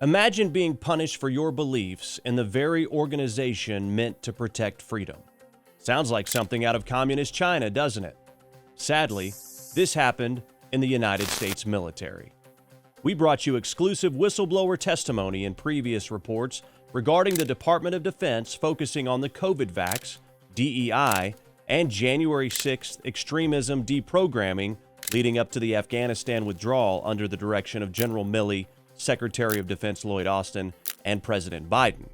Imagine being punished for your beliefs in the very organization meant to protect freedom. Sounds like something out of communist China, doesn't it? Sadly, this happened in the United States military. We brought you exclusive whistleblower testimony in previous reports regarding the Department of Defense focusing on the COVID vax, DEI, and January 6th extremism deprogramming leading up to the Afghanistan withdrawal under the direction of General Milley, Secretary of Defense Lloyd Austin, and President Biden.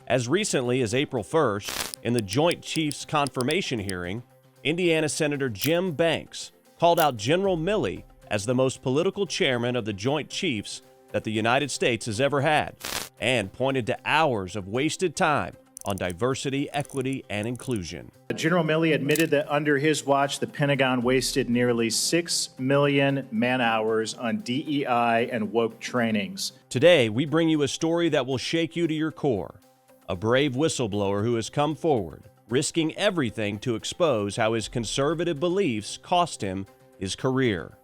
As recently as April 1st, in the Joint Chiefs confirmation hearing, Indiana Senator Jim Banks called out General Milley as the most political chairman of the Joint Chiefs that the United States has ever had, and pointed to hours of wasted time on diversity, equity, and inclusion. General Milley admitted that under his watch, the Pentagon wasted nearly 6 million man-hours on DEI and woke trainings. Today, we bring you a story that will shake you to your core. A brave whistleblower who has come forward, risking everything to expose how his conservative beliefs cost him his career.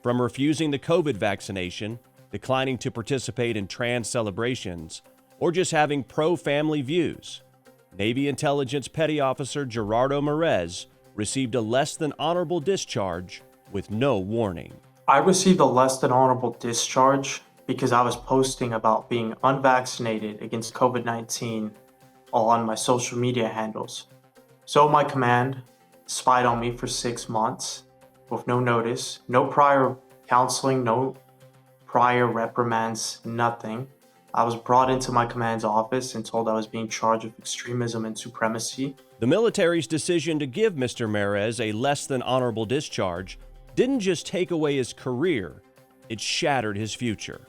From refusing the COVID vaccination, declining to participate in trans celebrations, or just having pro-family views, Navy Intelligence Petty Officer Gerardo Merez received a less than honorable discharge with no warning. I received a less than honorable discharge because I was posting about being unvaccinated against COVID-19 on my social media handles. So my command spied on me for 6 months with no notice, no prior counseling, no prior reprimands, nothing. I was brought into my command's office and told I was being charged with extremism and supremacy. The military's decision to give Mr. Merez a less than honorable discharge didn't just take away his career, it shattered his future.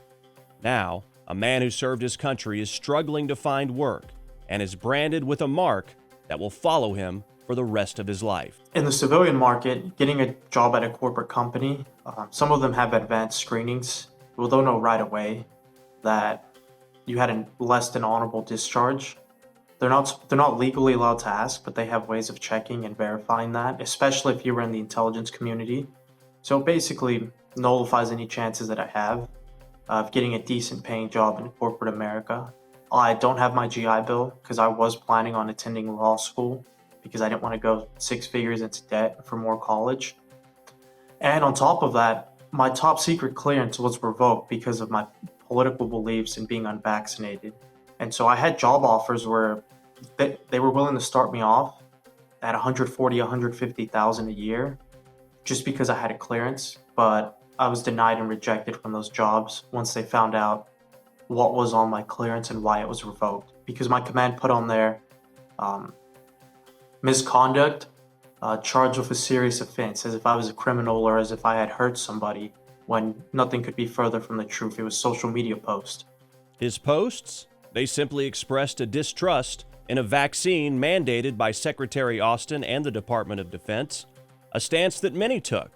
Now, a man who served his country is struggling to find work and is branded with a mark that will follow him for the rest of his life. In the civilian market, getting a job at a corporate company, some of them have advanced screenings. Well, they'll know right away that you had a less than honorable discharge. They're not legally allowed to ask, but they have ways of checking and verifying that, especially if you were in the intelligence community. So it basically nullifies any chances that I have of getting a decent paying job in corporate America. I don't have my GI Bill because I was planning on attending law school because I didn't want to go 6 figures into debt for more college. And on top of that, my top secret clearance was revoked because of my political beliefs and being unvaccinated. And so I had job offers where they were willing to start me off at 140, 150,000 a year just because I had a clearance, but I was denied and rejected from those jobs once they found out what was on my clearance and why it was revoked. Because my command put on there misconduct, charged with a serious offense, as if I was a criminal or as if I had hurt somebody, when nothing could be further from the truth. It was social media posts. His posts? They simply expressed a distrust in a vaccine mandated by Secretary Austin and the Department of Defense, a stance that many took.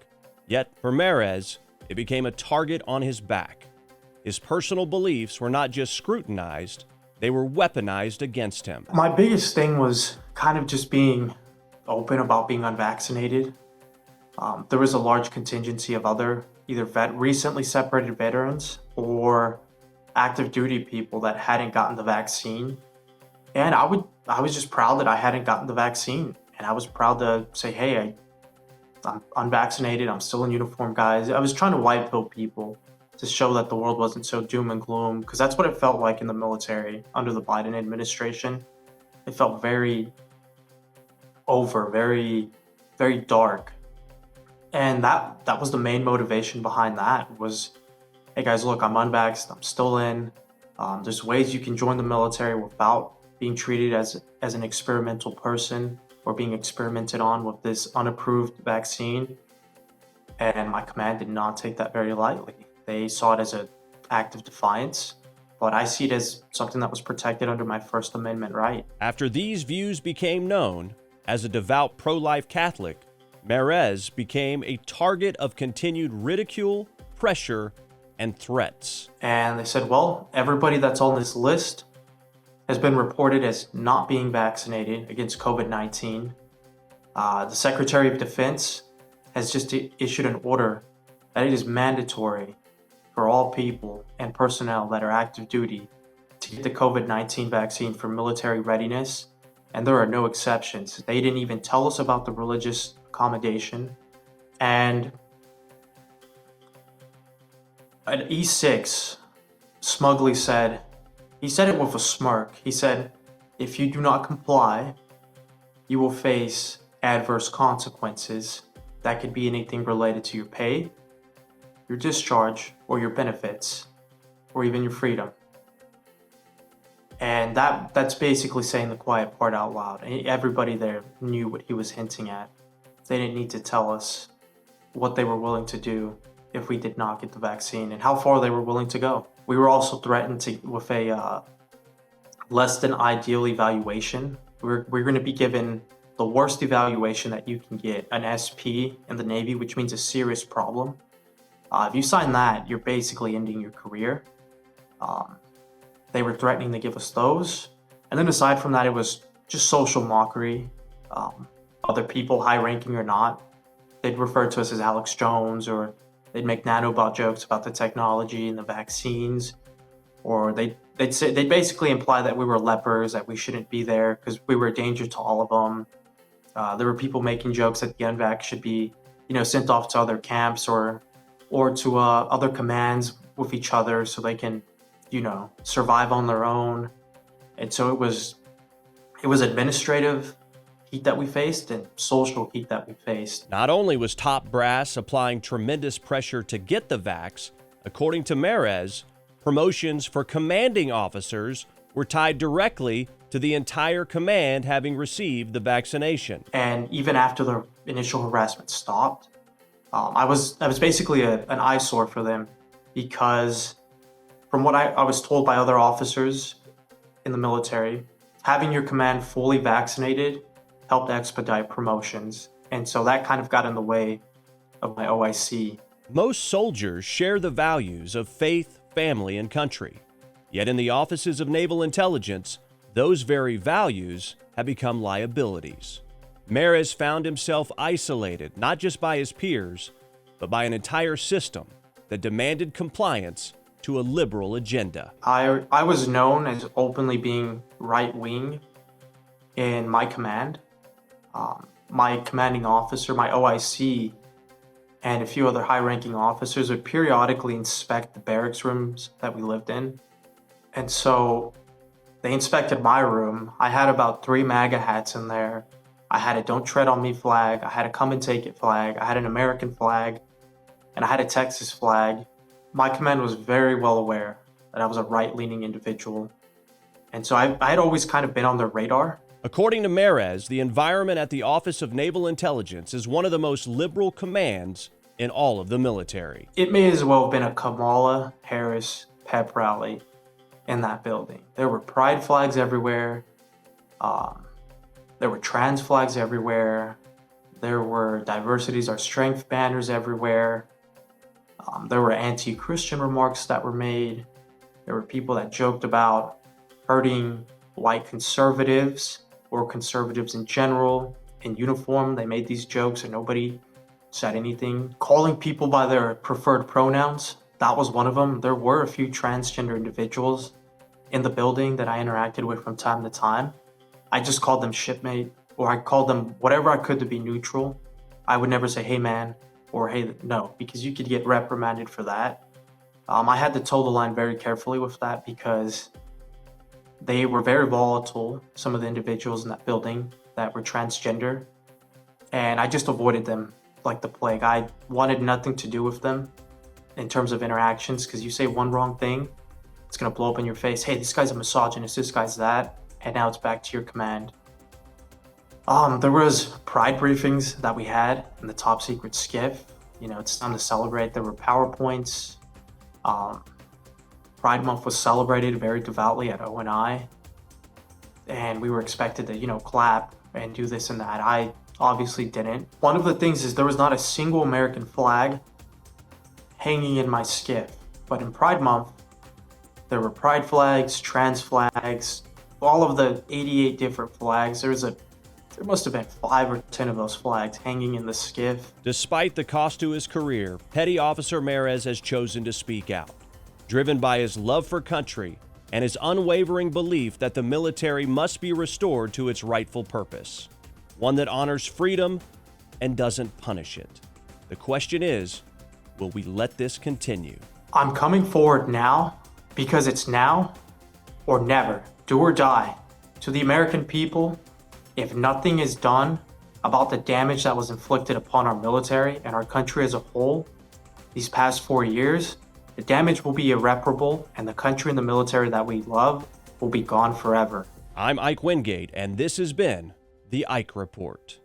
Yet, for Merez, it became a target on his back. His personal beliefs were not just scrutinized, they were weaponized against him. My biggest thing was kind of just being open about being unvaccinated. There was a large contingency of other either recently separated veterans or active duty people that hadn't gotten the vaccine. And I was just proud that I hadn't gotten the vaccine. And I was proud to say, hey, I'm unvaccinated, I'm still in uniform, guys. I was trying to white pill people to show that the world wasn't so doom and gloom, because that's what it felt like in the military under the Biden administration. It felt very very, very dark. And that was the main motivation behind that was, hey guys, look, I'm unvaxxed, I'm still in. There's ways you can join the military without being treated as an experimental person or being experimented on with this unapproved vaccine. And my command did not take that very lightly. They saw it as an act of defiance, but I see it as something that was protected under my First Amendment right. After these views became known, as a devout pro-life Catholic, Merez became a target of continued ridicule, pressure, and threats. And they said, well, everybody that's on this list has been reported as not being vaccinated against COVID-19. The Secretary of Defense has just issued an order that it is mandatory for for all people and personnel that are active duty to get the COVID-19 vaccine for military readiness, and there are no exceptions. They didn't even tell us about the religious accommodation. And an E6 smugly said, he said it with a smirk, he said, if you do not comply, you will face adverse consequences that could be anything related to your pay, your discharge, or your benefits, or even your freedom. And that's basically saying the quiet part out loud. Everybody there knew what he was hinting at. They didn't need to tell us what they were willing to do if we did not get the vaccine and how far they were willing to go. We were also threatened with a less than ideal evaluation. We're going to be given the worst evaluation that you can get, an SP in the Navy, which means a serious problem. If you sign that, you're basically ending your career. They were threatening to give us those. And then aside from that, it was just social mockery. Other people, high ranking or not, they'd refer to us as Alex Jones, or they'd make nanobot jokes about the technology and the vaccines, or they'd basically imply that we were lepers, that we shouldn't be there because we were a danger to all of them. There were people making jokes that the UNVAC should be, sent off to other camps or to other commands with each other so they can, survive on their own. And so it was administrative heat that we faced and social heat that we faced. Not only was top brass applying tremendous pressure to get the vax, according to Mares, promotions for commanding officers were tied directly to the entire command having received the vaccination. And even after the initial harassment stopped, I was basically an eyesore for them, because from what I was told by other officers in the military, having your command fully vaccinated helped expedite promotions. And so that kind of got in the way of my OIC. Most soldiers share the values of faith, family, and country. Yet in the offices of naval intelligence, those very values have become liabilities. Mares found himself isolated not just by his peers, but by an entire system that demanded compliance to a liberal agenda. I was known as openly being right-wing in my command. My commanding officer, my OIC, and a few other high-ranking officers would periodically inspect the barracks rooms that we lived in. And so they inspected my room. I had about 3 MAGA hats in there. I had a Don't Tread on Me flag. I had a Come and Take It flag. I had an American flag. And I had a Texas flag. My command was very well aware that I was a right-leaning individual. And so I had always kind of been on their radar. According to Mares, the environment at the Office of Naval Intelligence is one of the most liberal commands in all of the military. It may as well have been a Kamala Harris pep rally in that building. There were pride flags everywhere. There were trans flags everywhere. There were diversities our strength banners everywhere. There were anti-Christian remarks that were made. There were people that joked about hurting white conservatives or conservatives in general in uniform. They made these jokes and nobody said anything. Calling people by their preferred pronouns, that was one of them. There were a few transgender individuals in the building that I interacted with from time to time. I just called them shipmate, or I called them whatever I could to be neutral. I would never say, hey man, or hey, no, because you could get reprimanded for that. I had to toe the line very carefully with that because they were very volatile, some of the individuals in that building that were transgender, and I just avoided them like the plague. I wanted nothing to do with them in terms of interactions, because you say one wrong thing, it's gonna blow up in your face. Hey, this guy's a misogynist, this guy's that, and now it's back to your command. There was pride briefings that we had in the top secret skiff. It's time to celebrate. There were PowerPoints. Pride Month was celebrated very devoutly at ONI, and we were expected to, clap and do this and that. I obviously didn't. One of the things is there was not a single American flag hanging in my skiff, but in Pride Month, there were pride flags, trans flags, all of the 88 different flags. There was a There must have been 5 or 10 of those flags hanging in the skiff. Despite the cost to his career, Petty Officer Mares has chosen to speak out, driven by his love for country and his unwavering belief that the military must be restored to its rightful purpose, one that honors freedom and doesn't punish it. The question is, will we let this continue? I'm coming forward now because it's now or never, do or die. To the American people, if nothing is done about the damage that was inflicted upon our military and our country as a whole these past 4 years, the damage will be irreparable and the country and the military that we love will be gone forever. I'm Ike Wingate, and this has been the Ike Report.